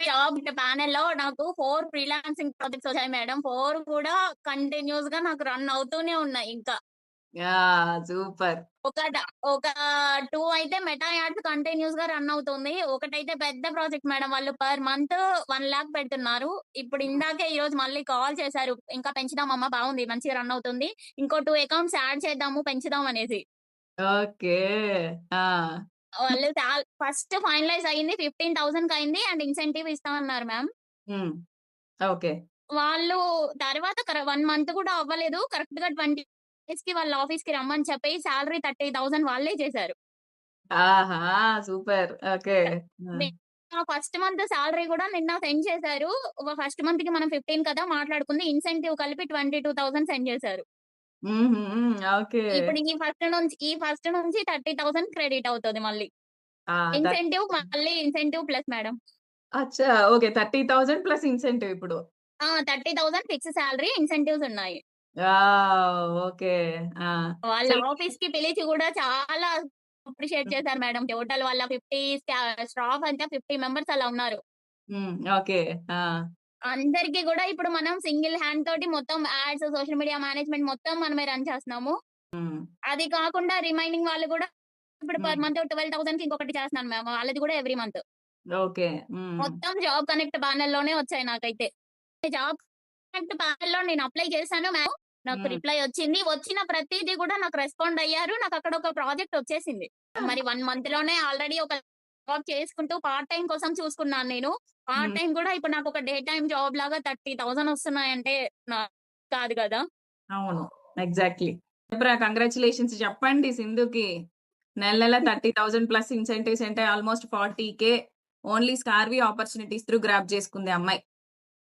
Job ప్యానెల్‌లో నాకు 4 freelancing projects వచ్చాయి madam. 4 కూడా కంటిన్యూయస్‌గా నాకు రన్ అవుతూనే ఉన్నాయి ఇంకా. యాహ్! సూపర్. ఒక డ ఒక 2 అయితే మెటా యాడ్స్ కంటిన్యూయస్‌గా రన్ అవుతుంది. ఒకటైతే పెద్ద ప్రాజెక్ట్ మేడం. వాళ్ళు పర్ మంత్ 1,00,000 పెడుతున్నారు. ఇప్పుడు ఇందాకే ఈరోజు మళ్ళీ కాల్ చేశారు. ఇంకా పెంచుదామమ్మా బావుంది. మంచిగా రన్ అవుతుంది. ఇంకో 2 అకౌంట్స్ యాడ్ చేద్దాము, పెంచుదాం అనేసి. ఓకే. ఆ! వాళ్ళు ఫస్ట్ ఫైనలైజ్ అయింది 15,000కి అయింది అండ్ ఇన్సెంటివ్ ఇస్తామన్నారు మ్యామ్. హ్మ్. ఓకే. వాళ్ళు తర్వాత 1 మంత్ కూడా అవ్వలేదు. కరెక్ట్‌గా 20 డేస్‌కి వాళ్ళ ఆఫీస్‌కి రమ్మని చెప్పి సాలరీ 30,000 వాళ్ళే చేశారు. ఆహా! సూపర్. ఓకే. ఆ! నే ఫస్ట్ మంత్ సాలరీ గూడా నిన్న సెండ్ చేశారు. ఫస్ట్ మంత్‌కి మనం 15 కదా మాట్లాడుకుంది. ఇన్సెంటివ్ కలిపి 22,000 సెండ్ చేశారు. హుహు. ఓకే. ఇప్పుడు ఈ ఫస్ట్ నుంచి 30,000 క్రెడిట్ అవుతది మళ్ళీ. ఆ! That incentive plus madam. అచ్చా! ఓకే. 30,000 ప్లస్ ఇన్సెంటివ్ ఇప్పుడు. 30,000 ఫిక్స్ సాలరీ, ఇన్సెంటివ్స్ ఉన్నాయి. ఓకే. ఆ! వాళ్ళ సో ఆఫీస్‌కి పిలిచి గూడా చాలా అప్రిషియేట్ చేశారు మేడం. టోటల్ వాళ్ళ 50 స్టాఫ్ అంతా 50 మెంబర్స్ అలా ఉన్నారు. హ్మ్. ఓకే. ఆ! అందరికి గూడా ఇప్పుడు మనం సింగిల్ హ్యాండ్ తోటి మొత్తం యాడ్స్, సోషల్ మీడియా మేనేజ్‌మెంట్ మొత్తం మనమే రన్ చేస్తున్నాము. హ్మ్. అది కాకుండా రిమైనింగ్ వాళ్ళు గూడా ఇప్పుడు పర్ హ్మ్. మంత్ 12,000కి ఇంకొకటి చేస్తున్నాను మ్యామ్. వాళ్ళది గూడా ఎవ్రీ మంత్. ఓకే. హ్మ్. మొత్తం జాబ్ కనెక్ట్ ప్యానెల్‌లోనే వచ్చాయి నాకైతే. జాబ్ కనెక్ట్ ప్యానెల్‌లో నేను అప్లై చేశాను మ్యామ్. నాకు హ్మ్. రిప్లై వచ్చింది. వచ్చిన ప్రతీది గూడా నాకు రెస్పాండ్ అయ్యారు. నాకక్కడ ఒక ప్రాజెక్ట్ వచ్చేసింది. మరి 1 మంత్‌లోనే ఆల్రెడీ ఒక జాబ్ చేసుకుంటూ పార్ట్ టైమ్ కోసం చూసుకున్నాను నేను. పార్ట్ హ్మ్. టైమ్ గూడా ఇప్పుడు నాకొక డే టైమ్ జాబ్ లాగా 30,000 వస్తున్నాయంటే నా కాదు గదా! అవును. ఎగ్జాక్ట్‌లీ. చెప్పరా కంగ్రాచ్యులేషన్స్ చెప్పండి సింధుకి. నెల నెల 30,000 ప్లస్ ఇన్సెంటివ్స్ అంటే ఆల్‌మోస్ట్ 40,000 ఓన్లీ స్కార్వీ ఆపర్చునిటీస్ త్రూ గ్రాబ్ చేసుకుంది ఆ అమ్మాయి.